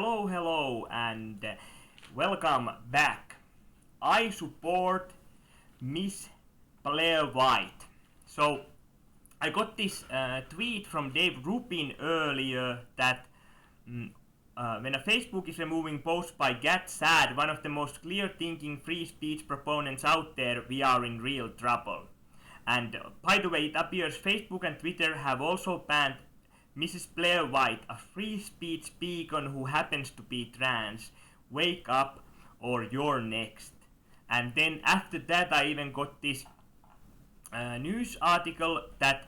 hello, and welcome back. I support Ms Blair White. So, I got this tweet from Dave Rubin earlier that when a Facebook is removing posts by Get Sad, one of the most clear-thinking free speech proponents out there, we are in real trouble. And by the way, it appears Facebook and Twitter have also banned Mrs. Blair White, a free speech beacon who happens to be trans. Wake up or you're next. And then after that I even got this news article that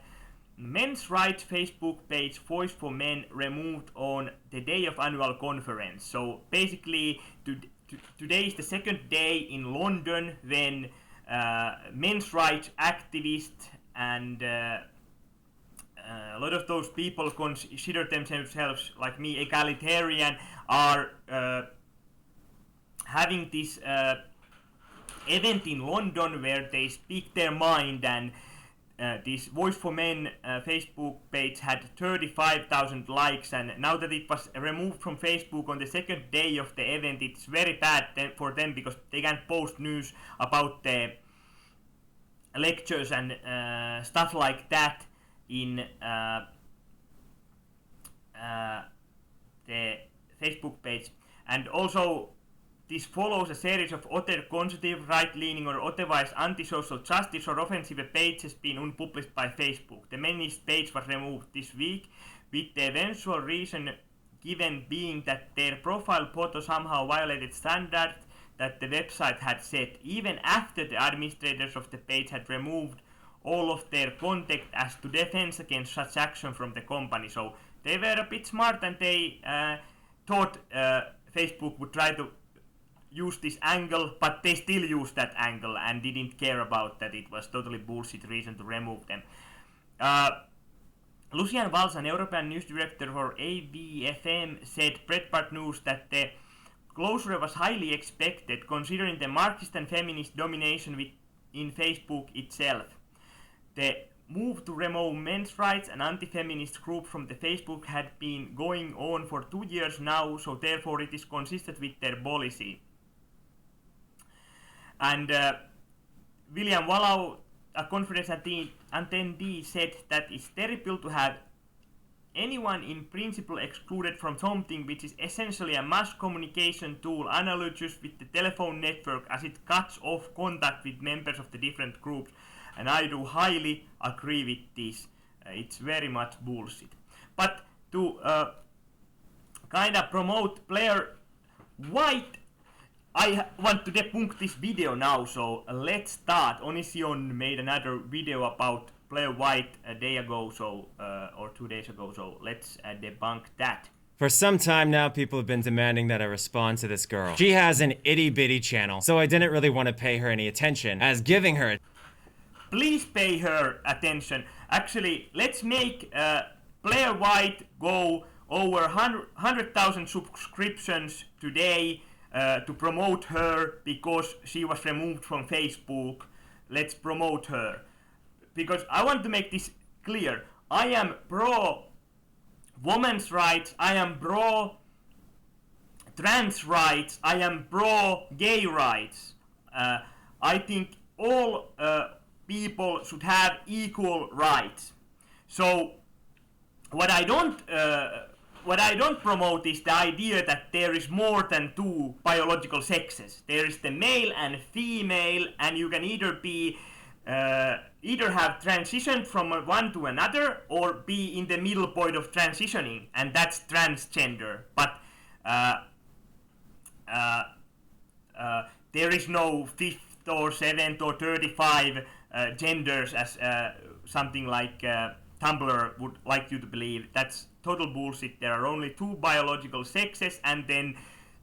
men's rights Facebook page Voice for Men removed on the day of annual conference. So basically today is the second day in London when men's rights activists and a lot of those people consider themselves, like me, egalitarian, are having this event in London where they speak their mind, and this Voice for Men Facebook page had 35,000 likes, and now that it was removed from Facebook on the second day of the event, it's very bad for them because they can't post news about the lectures and stuff like that in the Facebook page. And also this follows a series of other conservative, right-leaning or otherwise anti-social justice or offensive pages being unpublished by Facebook. The men's page was removed this week with the eventual reason given being that their profile photo somehow violated standards that the website had set, even after the administrators of the page had removed all of their content as to defense against such action from the company. So they were a bit smart, and they thought Facebook would try to use this angle, but they still used that angle and didn't care about that. It was totally bullshit reason to remove them. Lucian Valls, an European news director for ABFM, said Breitbart News that the closure was highly expected considering the Marxist and feminist domination in Facebook itself. The move to remove men's rights and anti-feminist group from the Facebook had been going on for 2 years now, so therefore it is consistent with their policy. And William Wallow, a conference attendee, said that it's terrible to have anyone in principle excluded from something which is essentially a mass communication tool analogous with the telephone network, as it cuts off contact with members of the different groups. And I do highly agree with this. It's very much bullshit. But to kind of promote Blair White, I want to debunk this video now, so let's start. Onision made another video about Blair White a day ago, or 2 days ago, so let's debunk that. For some time now, people have been demanding that I respond to this girl. She has an itty-bitty channel, so I didn't really want to pay her any attention, as giving her... Please pay her attention. Actually, let's make Blair White go over 100,000 subscriptions today to promote her because she was removed from Facebook. Let's promote her. Because I want to make this clear. I am pro women's rights, I am pro trans rights, I am pro gay rights. I think all people should have equal rights. So what I don't promote is the idea that there is more than two biological sexes. There is the male and female, and you can either have transitioned from one to another or be in the middle point of transitioning, and that's transgender. But there is no fifth or seventh or 35 genders as something like Tumblr would like you to believe. That's total bullshit. There are only two biological sexes, and then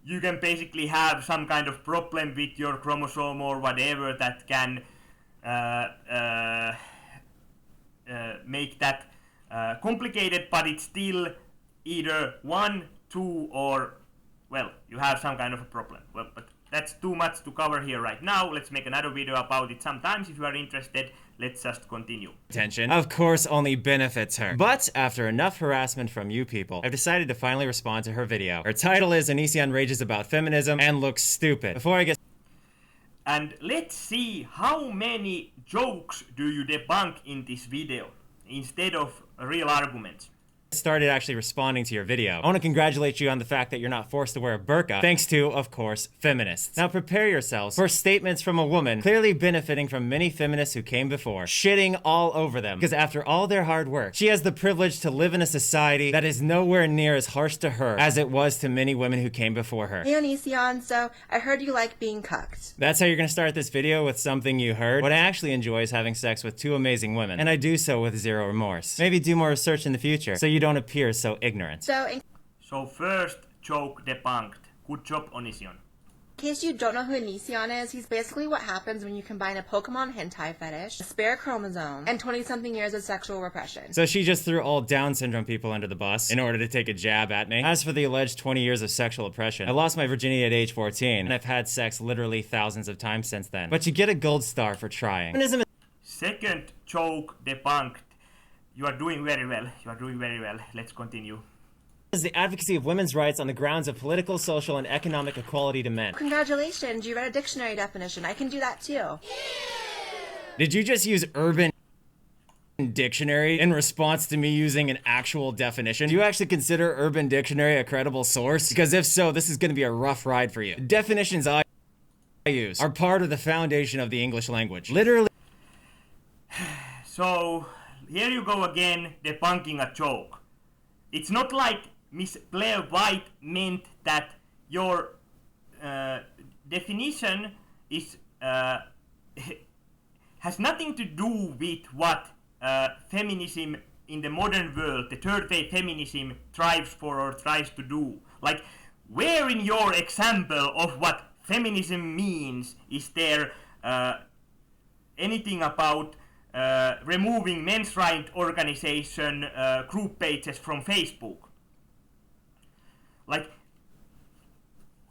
you can basically have some kind of problem with your chromosome or whatever that can make that complicated, but it's still either 1, 2, or, well, you have some kind of a problem. Well, but that's too much to cover here right now. Let's make another video about it sometimes if you are interested. Let's just continue. Attention, of course, only benefits her. But after enough harassment from you people, I've decided to finally respond to her video. Her title is Onision Rages About Feminism and Looks Stupid. Before I get... And let's see how many jokes do you debunk in this video instead of real arguments. started actually responding to your video. I want to congratulate you on the fact that you're not forced to wear a burqa, thanks to, of course, feminists. Now prepare yourselves for statements from a woman clearly benefiting from many feminists who came before, shitting all over them, because after all their hard work, she has the privilege to live in a society that is nowhere near as harsh to her as it was to many women who came before her. Hey Onision, so I heard you like being cucked. That's how you're gonna start this video, with something you heard? What I actually enjoy is having sex with two amazing women, and I do so with zero remorse. Maybe do more research in the future, so you don't appear so ignorant. So first joke debunked. Good job, Onision. In case you don't know who Onision is, he's basically what happens when you combine a Pokemon hentai fetish, a spare chromosome, and 20-something years of sexual repression. So she just threw all Down syndrome people under the bus in order to take a jab at me. As for the alleged 20 years of sexual oppression, I lost my virginity at age 14, and I've had sex literally thousands of times since then. But you get a gold star for trying. Feminism Second joke debunked. You are doing very well. You are doing very well. Let's continue. is the advocacy of women's rights on the grounds of political, social, and economic equality to men. Congratulations, you read a dictionary definition. I can do that too. Did you just use Urban Dictionary in response to me using an actual definition? Do you actually consider Urban Dictionary a credible source? Because if so, this is going to be a rough ride for you. The definitions I use are part of the foundation of the English language. Literally. So here you go again, debunking a joke. It's not like Ms Blair White meant that your definition is has nothing to do with what feminism in the modern world, the third wave feminism, strives for or tries to do. Like, where in your example of what feminism means is there anything about removing men's rights organization group pages from Facebook? Like,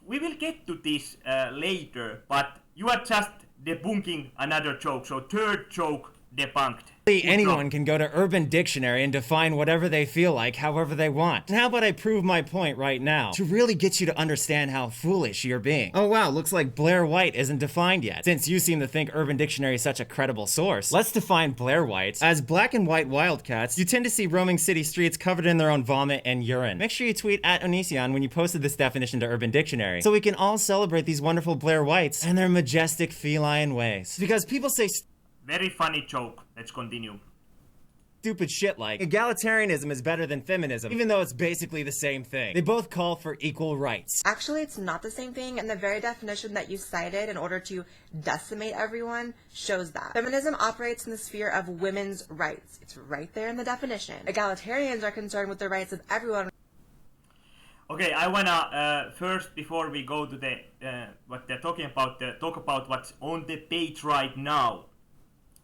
we will get to this later, but you are just debunking another joke, so third joke debunked. Anyone can go to Urban Dictionary and define whatever they feel like, however they want. And how about I prove my point right now, to really get you to understand how foolish you're being. Oh wow, looks like Blaire White isn't defined yet. Since you seem to think Urban Dictionary is such a credible source, let's define Blaire White. As black and white wildcats, you tend to see roaming city streets covered in their own vomit and urine. Make sure you tweet at Onision when you posted this definition to Urban Dictionary, so we can all celebrate these wonderful Blaire Whites and their majestic feline ways. Because people say very funny joke. Let's continue. Stupid shit like egalitarianism is better than feminism, even though it's basically the same thing. They both call for equal rights. Actually, it's not the same thing, and the very definition that you cited in order to decimate everyone shows that. Feminism operates in the sphere of women's rights. It's right there in the definition. Egalitarians are concerned with the rights of everyone. Okay, I wanna first, before we go to the what they're talking about, talk about what's on the page right now.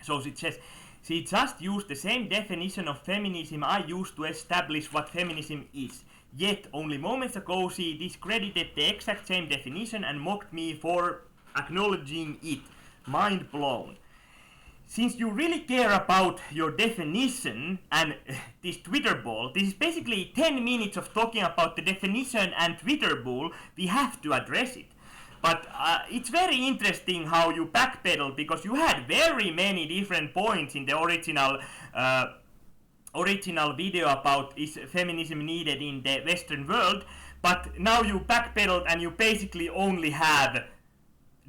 So it says, she just used the same definition of feminism I used to establish what feminism is. Yet, only moments ago she discredited the exact same definition and mocked me for acknowledging it. Mind blown. Since you really care about your definition and this Twitter ball, this is basically 10 minutes of talking about the definition and Twitter ball, we have to address it. But it's very interesting how you backpedal, because you had very many different points in the original video about is feminism needed in the Western world, but now you backpedaled and you basically only have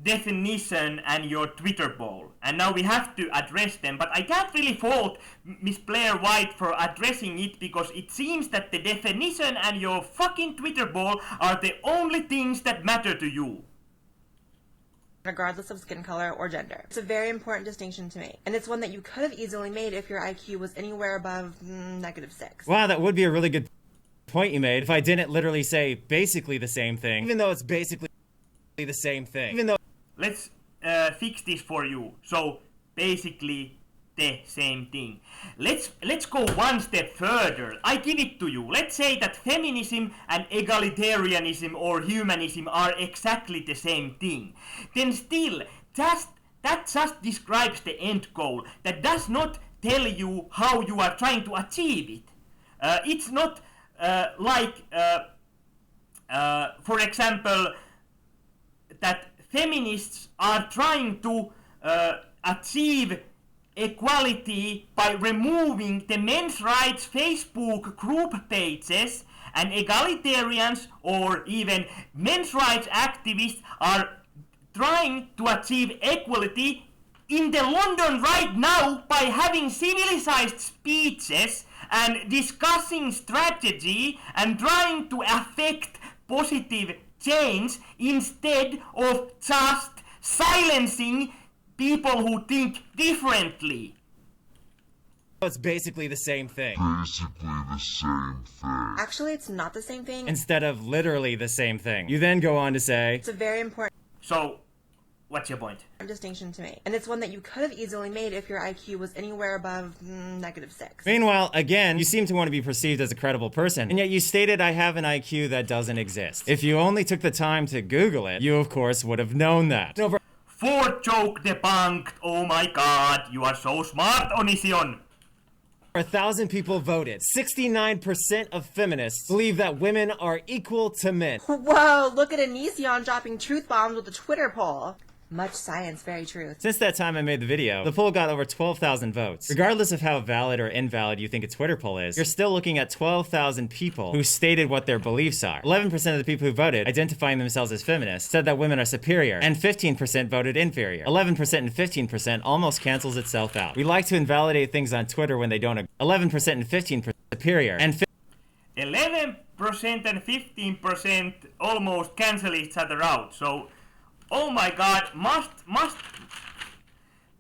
definition and your Twitter ball. And now we have to address them, but I can't really fault Ms Blair White for addressing it, because it seems that the definition and your fucking Twitter ball are the only things that matter to you, regardless of skin color or gender. It's a very important distinction to make, and it's one that you could have easily made if your IQ was anywhere above -6. Wow, that would be a really good point you made if I didn't literally say basically the same thing, even though it's basically the same thing. Even though let's fix this for you. So basically the same thing. Let's go one step further. I give it to you. Let's say that feminism and egalitarianism or humanism are exactly the same thing. Then still, that just describes the end goal. That does not tell you how you are trying to achieve it. It's not for example, that feminists are trying to achieve equality by removing the men's rights Facebook group pages, and egalitarians or even men's rights activists are trying to achieve equality in the London right now by having civilized speeches and discussing strategy and trying to affect positive change instead of just silencing people who think differently. It's basically the same thing. Actually, it's not the same thing. Instead of literally the same thing. You then go on to say, It's a very important So, what's your point? distinction to make. And it's one that you could have easily made if your IQ was anywhere above -6. meanwhile, again, you seem to want to be perceived as a credible person, and yet you stated I have an IQ that doesn't exist. If you only took the time to Google it, you of course would have known that. Over Fourth joke debunked. Oh my god, you are so smart, Onision. 1,000 people voted. 69% of feminists believe that women are equal to men. Whoa, look at Onision dropping truth bombs with a Twitter poll. Much science, very truth. Since that time I made the video, the poll got over 12,000 votes. Regardless of how valid or invalid you think a Twitter poll is, you're still looking at 12,000 people who stated what their beliefs are. 11% of the people who voted, identifying themselves as feminists, said that women are superior, and 15% voted inferior. 11% and 15% almost cancels itself out. We like to invalidate things on Twitter when they don't agree. 11% and 15% superior, and 11% and 15% almost cancel each other out. So, oh my god,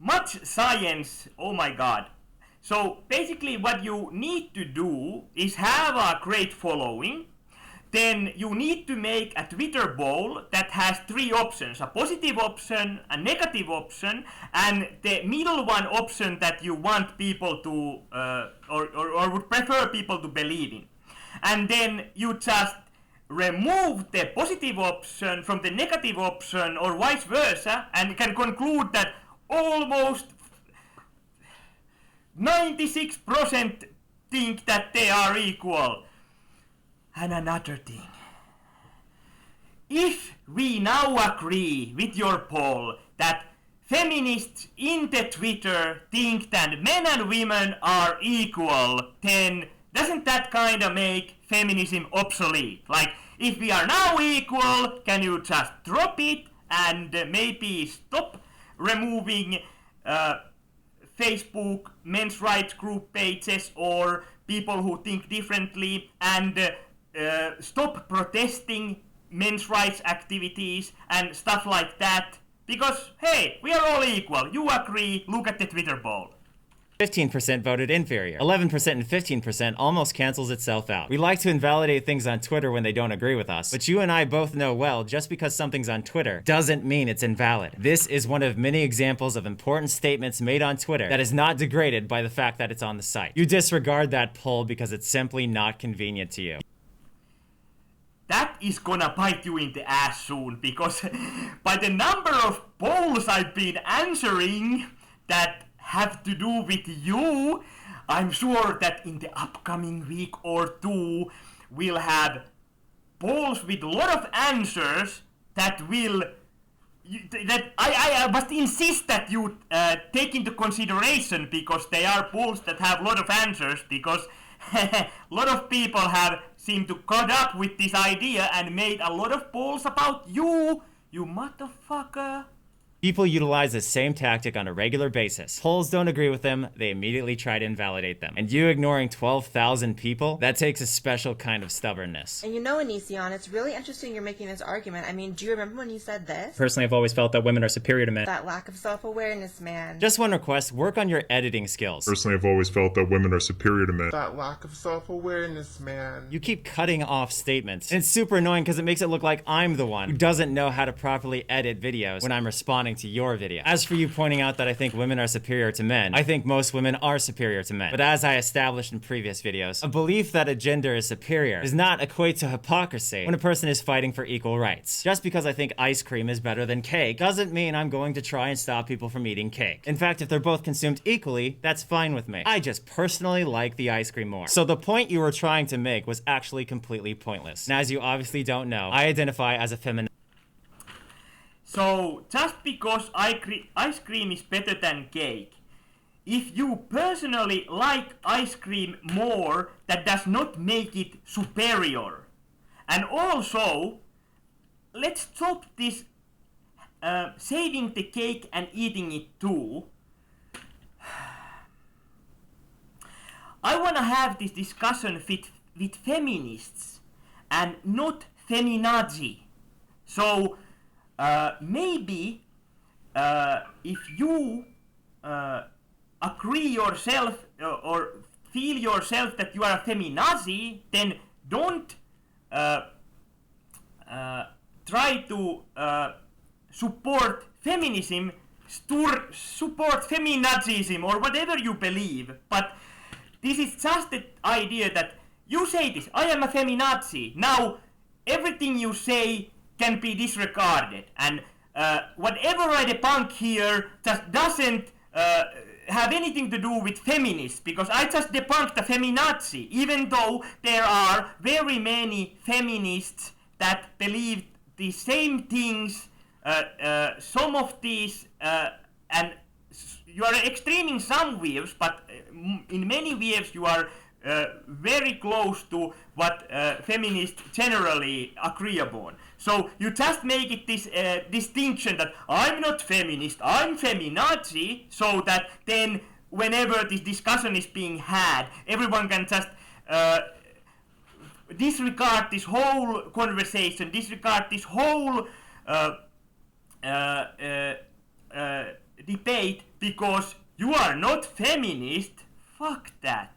much science, oh my god. So basically what you need to do is have a great following. Then you need to make a Twitter poll that has 3 options: a positive option, a negative option, and the middle one option that you want people to, or would prefer people to believe in. And then you just remove the positive option from the negative option or vice versa, and can conclude that almost 96% think that they are equal. And another thing, if we now agree with your poll that feminists in the Twitter think that men and women are equal, then doesn't that kind of make feminism obsolete? Like, if we are now equal, can you just drop it and maybe stop removing Facebook men's rights group pages or people who think differently, and stop protesting men's rights activities and stuff like that? Because, hey, we are all equal. You agree, look at the Twitter poll. 15% voted inferior. 11% and 15% almost cancels itself out. We like to invalidate things on Twitter when they don't agree with us, but you and I both know well, just because something's on Twitter doesn't mean it's invalid. This is one of many examples of important statements made on Twitter that is not degraded by the fact that it's on the site. You disregard that poll because it's simply not convenient to you. That is gonna bite you in the ass soon, because by the number of polls I've been answering that have to do with you, I'm sure that in the upcoming week or two we'll have polls with a lot of answers that will I must insist that you take into consideration, because they are polls that have a lot of answers, because a lot of people have seemed to caught up with this idea and made a lot of polls about you motherfucker. People utilize the same tactic on a regular basis. Polls don't agree with them, they immediately try to invalidate them. And you ignoring 12,000 people, that takes a special kind of stubbornness. And you know, Onision, it's really interesting you're making this argument. I mean, do you remember when you said this? Personally, I've always felt that women are superior to men. That lack of self-awareness, man. Just one request, work on your editing skills. Personally, I've always felt that women are superior to men. That lack of self-awareness, man. You keep cutting off statements. And it's super annoying because it makes it look like I'm the one who doesn't know how to properly edit videos when I'm responding responding to your video. As for you pointing out that I think women are superior to men, I think most women are superior to men. But as I established in previous videos, a belief that a gender is superior does not equate to hypocrisy when a person is fighting for equal rights. Just because I think ice cream is better than cake doesn't mean I'm going to try and stop people from eating cake. In fact, if they're both consumed equally, that's fine with me. I just personally like the ice cream more. So the point you were trying to make was actually completely pointless. And as you obviously don't know, I identify as a feminist. So, just because ice cream is better than cake, if you personally like ice cream more, that does not make it superior. And also, let's stop this saving the cake and eating it too. I want to have this discussion with feminists and not feminazi. So, maybe if you agree yourself or feel yourself that you are a feminazi, then don't try to support feminism, support feminazism or whatever you believe. But this is just the idea that you say this, I am a feminazi. Now everything you say can be disregarded, and whatever I debunk here just doesn't have anything to do with feminists, because I just debunked the feminazi, even though there are very many feminists that believe the same things, some of these, and you are extreme in some views, but in many views you are very close to what feminists generally agree upon. So you just make it this distinction that I'm not feminist, I'm feminazi, so that then whenever this discussion is being had, everyone can just disregard this whole conversation, disregard this whole debate because you are not feminist. Fuck that.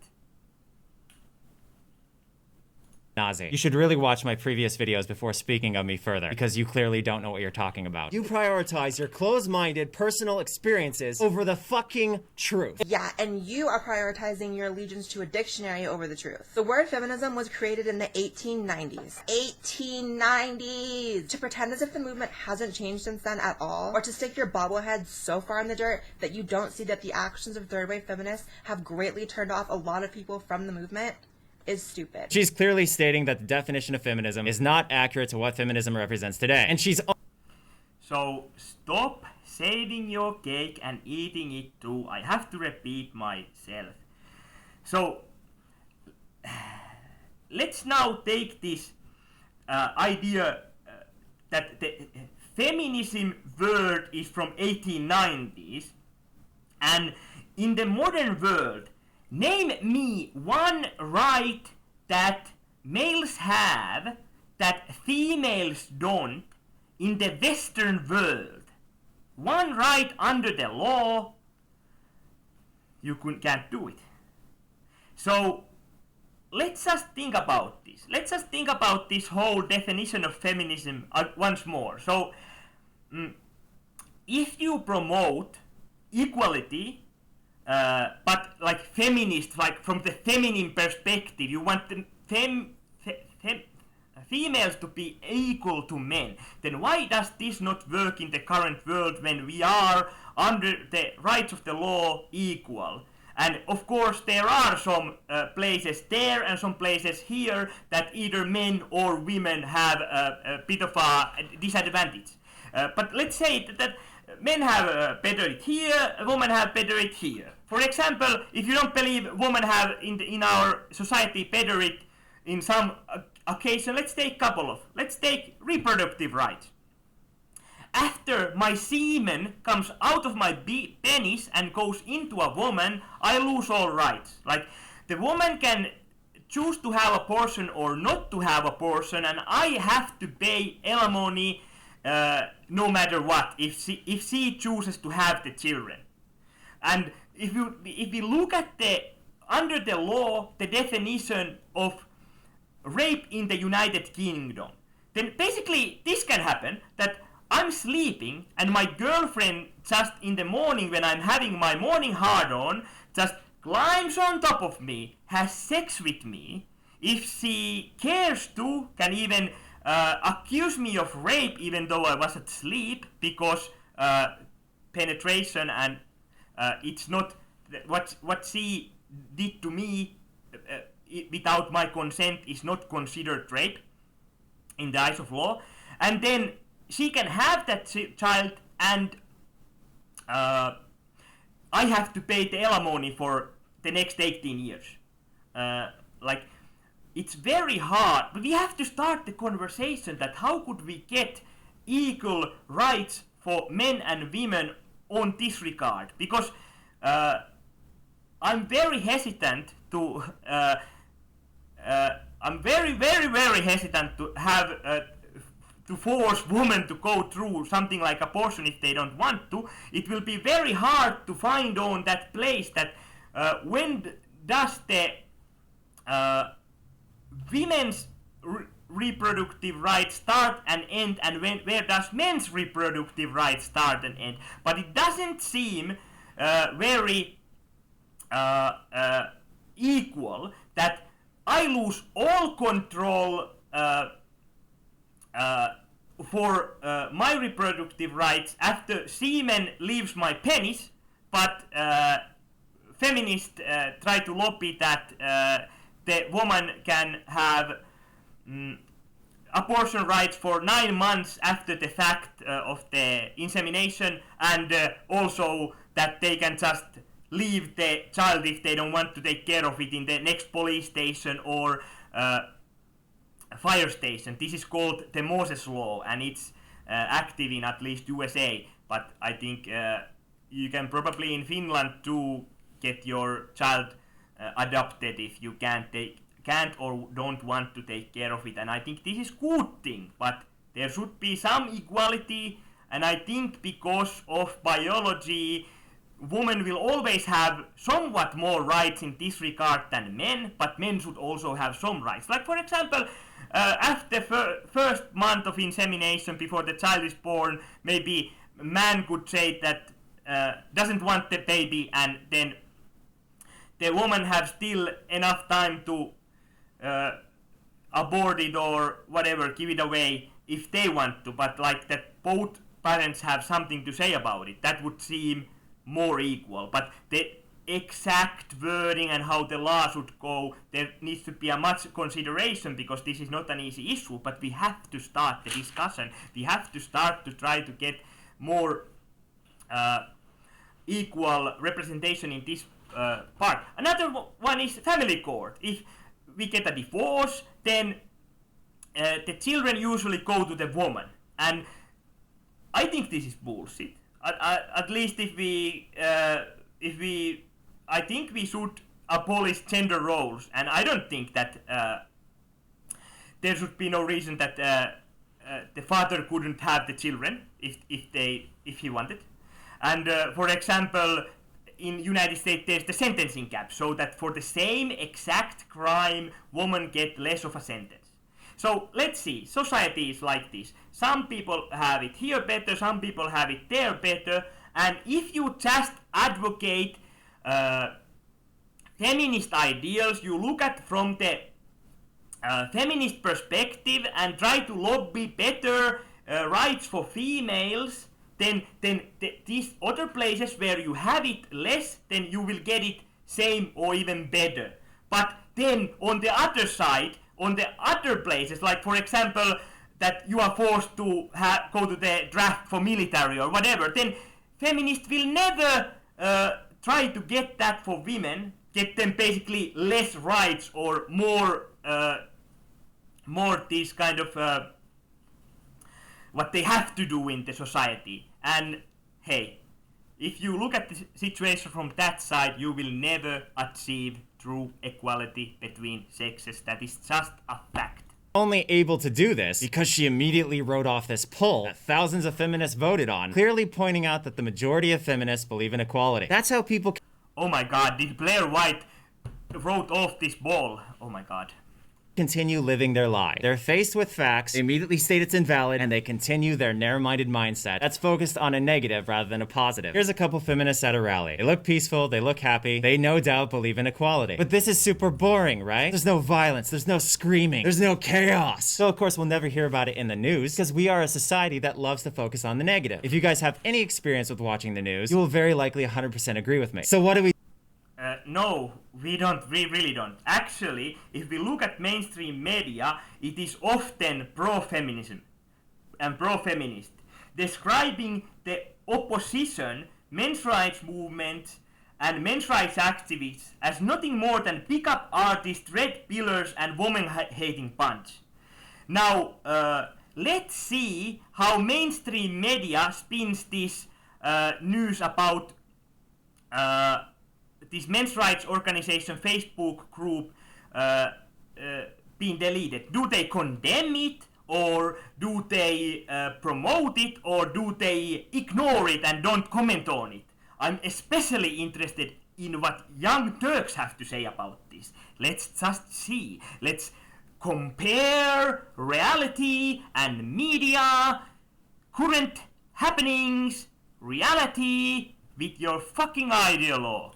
Nazi. You should really watch my previous videos before speaking of me further, because you clearly don't know what you're talking about. You prioritize your closed-minded personal experiences over the fucking truth. Yeah, and you are prioritizing your allegiance to a dictionary over the truth. The word feminism was created in the 1890s. 1890s! To pretend as if the movement hasn't changed since then at all, or to stick your bobblehead so far in the dirt that you don't see that the actions of third-wave feminists have greatly turned off a lot of people from the movement, is stupid. She's clearly stating that the definition of feminism is not accurate to what feminism represents today. And she's... So, stop saving your cake and eating it too. I have to repeat myself. So, let's now take this idea that the feminism word is from 1890s, and in the modern world, name me one right that males have that females don't in the Western world. One right under the law, you can't do it. So let's just think about this. Let's just think about this whole definition of feminism once more. So if you promote equality, but like feminist, like from the feminine perspective, you want the females to be equal to men, then why does this not work in the current world when we are under the rights of the law equal? And of course there are some places there and some places here that either men or women have a bit of a disadvantage. But let's say that men have better it here, women have better it here. For example, if you don't believe women have in our society better it in some occasion, let's take let's take reproductive rights. After my semen comes out of my penis and goes into a woman, I lose all rights. Like, the woman can choose to have a portion or not to have a portion, and I have to pay alimony no matter what, if she chooses to have the children. And if you look at under the law, the definition of rape in the United Kingdom, then basically this can happen, that I'm sleeping and my girlfriend just in the morning when I'm having my morning hard on just climbs on top of me, has sex with me, if she cares to, can even accuse me of rape even though I was asleep, because penetration and it's not what she did to me without my consent is not considered rape in the eyes of law, and then she can have that child, and I have to pay the alimony for the next 18 years. Like, it's very hard, but we have to start the conversation that how could we get equal rights for men and women on this regard, because I'm very hesitant to I'm very hesitant to have to force women to go through something like abortion if they don't want to. It will be very hard to find on that place that when does the women's reproductive rights start and end, and where does men's reproductive rights start and end. But it doesn't seem very equal that I lose all control for my reproductive rights after semen leaves my penis, but feminists try to lobby that the woman can have abortion rights for 9 months after the fact of the insemination, and also that they can just leave the child if they don't want to take care of it in the next police station or fire station. This is called the Moses Law, and it's active in at least USA, but I think you can probably in Finland too get your child adopted if you can't or don't want to take care of it, and I think this is good thing, but there should be some equality, and I think because of biology women will always have somewhat more rights in this regard than men, but men should also have some rights. Like, for example, after first month of insemination before the child is born, maybe man could say that doesn't want the baby, and then the woman have still enough time to abort it or whatever, give it away if they want to, but like that both parents have something to say about it. That would seem more equal, but the exact wording and how the law should go, there needs to be a much consideration, because this is not an easy issue, but we have to start the discussion. We have to start to try to get more equal representation in this part. Another one is family court. If we get a divorce, then the children usually go to the woman, and I think this is bullshit. At least if we, I think we should abolish gender roles, and I don't think that there should be no reason that the father couldn't have the children if he wanted. And for example, in United States there's the sentencing gap, so that for the same exact crime, women get less of a sentence. So let's see, society is like this. Some people have it here better, some people have it there better, and if you just advocate feminist ideals, you look at from the feminist perspective and try to lobby better rights for females, then these other places where you have it less, then you will get it same or even better. But then on the other side, on the other places, like for example that you are forced to go to the draft for military or whatever, then feminists will never try to get that for women, get them basically less rights or more these kind of what they have to do in the society. And hey, if you look at the situation from that side, you will never achieve true equality between sexes. That is just a fact. Only able to do this because she immediately wrote off this poll that thousands of feminists voted on, clearly pointing out that the majority of feminists believe in equality. That's how people... Oh my god, did Blaire White wrote off this poll? Oh my god. continue living their lie. They're faced with facts, they immediately state it's invalid, and they continue their narrow-minded mindset that's focused on a negative rather than a positive. Here's a couple feminists at a rally. They look peaceful, they look happy, they no doubt believe in equality. But this is super boring, right? There's no violence, there's no screaming, there's no chaos. So of course we'll never hear about it in the news because we are a society that loves to focus on the negative. If you guys have any experience with watching the news, you will very likely 100% agree with me. So what do we No, we don't. We really don't. Actually, if we look at mainstream media, it is often pro-feminism and pro-feminist, describing the opposition, men's rights movement, and men's rights activists as nothing more than pick-up artists, red pillars, and woman-hating bunch. Now, let's see how mainstream media spins this news about this men's rights organization Facebook group being deleted. Do they condemn it, or do they promote it, or do they ignore it and don't comment on it? I'm especially interested in what young Turks have to say about this. Let's just see. Let's compare reality and media, current happenings, reality with your fucking ideologue.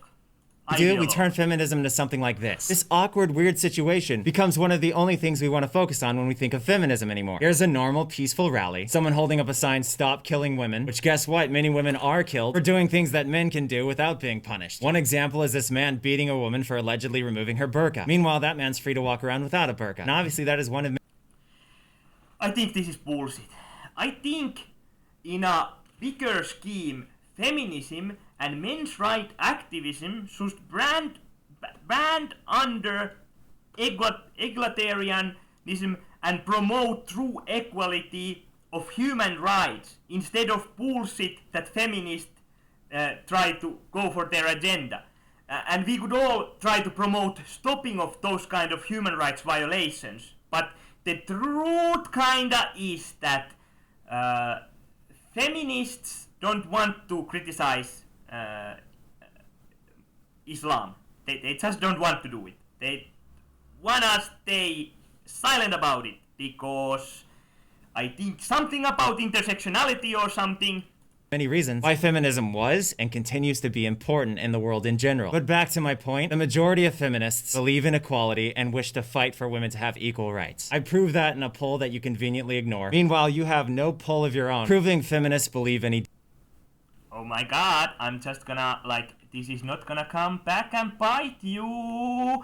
We turn feminism into something like this. This awkward, weird situation becomes one of the only things we want to focus on when we think of feminism anymore. Here's a normal, peaceful rally. Someone holding up a sign, "Stop killing women," which guess what? Many women are killed for doing things that men can do without being punished. One example is this man beating a woman for allegedly removing her burqa. Meanwhile, that man's free to walk around without a burqa. And obviously that is one of... I think this is bullshit. I think in a bigger scheme, feminism and men's rights activism should brand under egalitarianism and promote true equality of human rights instead of bullshit that feminists try to go for their agenda. And we could all try to promote stopping of those kind of human rights violations. But the truth kinda is that feminists don't want to criticize Islam. They just don't want to do it. They want to stay silent about it because I think something about intersectionality or something. Many reasons why feminism was and continues to be important in the world in general. But back to my point, the majority of feminists believe in equality and wish to fight for women to have equal rights. I proved that in a poll that you conveniently ignore. Meanwhile, you have no poll of your own proving feminists believe any... Oh my god, I'm just gonna, this is not gonna come back and bite you.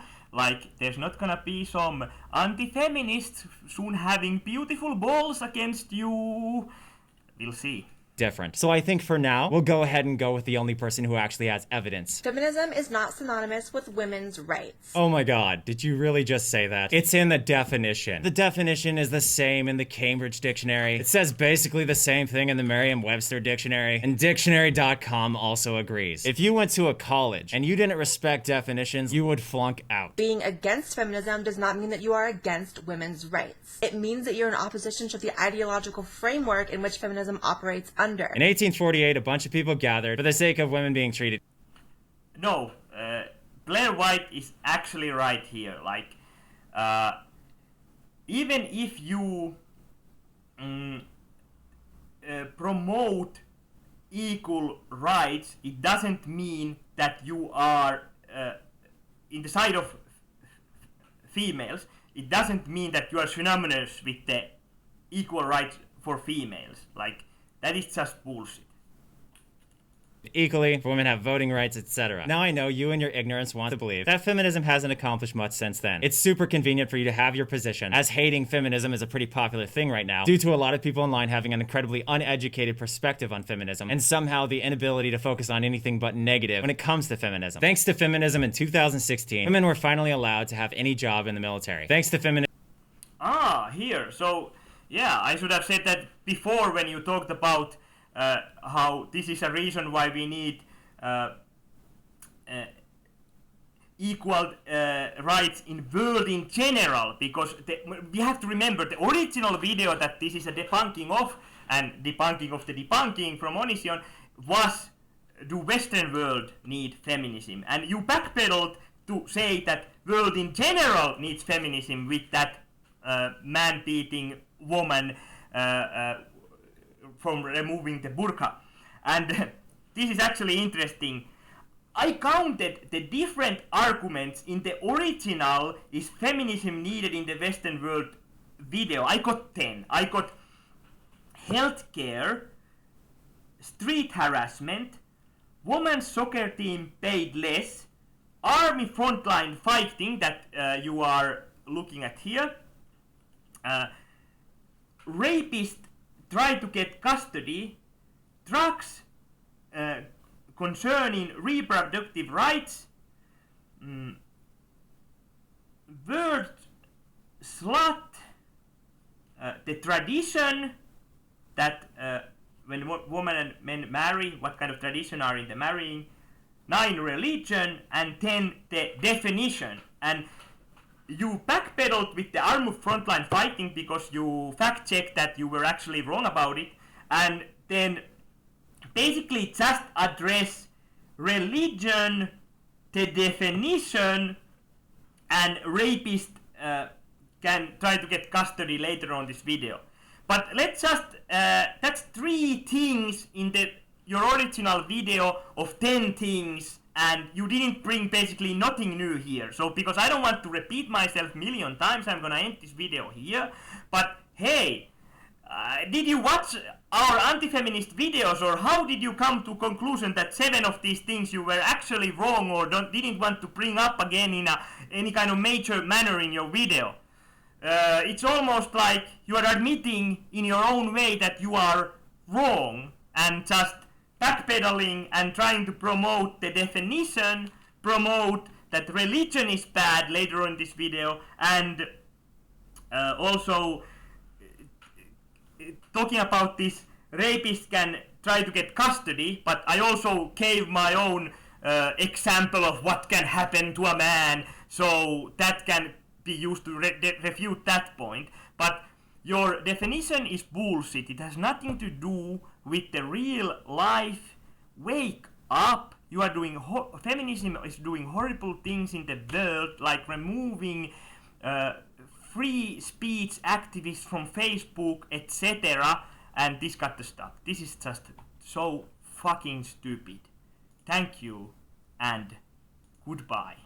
There's not gonna be some anti-feminists soon having beautiful balls against you. We'll see. Different. So I think for now, we'll go ahead and go with the only person who actually has evidence. Feminism is not synonymous with women's rights. Oh my god, did you really just say that? It's in the definition. The definition is the same in the Cambridge Dictionary. It says basically the same thing in the Merriam-Webster Dictionary, and dictionary.com also agrees. If you went to a college and you didn't respect definitions, you would flunk out. Being against feminism does not mean that you are against women's rights. It means that you're in opposition to the ideological framework in which feminism operates under. In 1848, a bunch of people gathered for the sake of women being treated. No, Blaire White is actually right here. Even if you promote equal rights, it doesn't mean that you are in the side of females. It doesn't mean that you are synonymous with the equal rights for females. That is just bullshit. Equally, women have voting rights, etc. Now I know you and your ignorance want to believe that feminism hasn't accomplished much since then. It's super convenient for you to have your position, as hating feminism is a pretty popular thing right now, due to a lot of people online having an incredibly uneducated perspective on feminism, and somehow the inability to focus on anything but negative when it comes to feminism. Thanks to feminism in 2016, women were finally allowed to have any job in the military. Thanks to feminism. Here. So, yeah, I should have said that before when you talked about how this is a reason why we need equal rights in world in general, because we have to remember the original video that this is a debunking of, and debunking of the debunking from Onision was, do Western world need feminism? And you backpedaled to say that world in general needs feminism with that man-beating woman from removing the burqa. And this is actually interesting. I counted the different arguments in the original "Is feminism needed in the Western world" video. I got 10. I got healthcare, street harassment, women's soccer team paid less, army frontline fighting that you are looking at here, rapist try to get custody, drugs concerning reproductive rights, word slut, the tradition that when women and men marry, what kind of tradition are in the marrying, 9 religion, and 10 the definition. And you backpedaled with the armed frontline fighting because you fact checked that you were actually wrong about it, and then basically just address religion, the definition, and rapist can try to get custody later on this video. But let's just, that's 3 things in your original video of 10 things, and you didn't bring basically nothing new here. So because I don't want to repeat myself million times, I'm gonna end this video here. But hey, did you watch our anti-feminist videos, or how did you come to conclusion that 7 of these things you were actually wrong or didn't want to bring up again in any kind of major manner in your video? It's almost like you are admitting in your own way that you are wrong and just backpedaling and trying to promote the definition, promote that religion is bad later on in this video, and also talking about this rapist can try to get custody, but I also gave my own example of what can happen to a man, so that can be used to refute that point. But your definition is bullshit. It has nothing to do with the real life. Wake up. You are doing feminism is doing horrible things in the world, like removing free speech activists from Facebook, etc. and this kind of stuff. This is just so fucking stupid. Thank you and goodbye.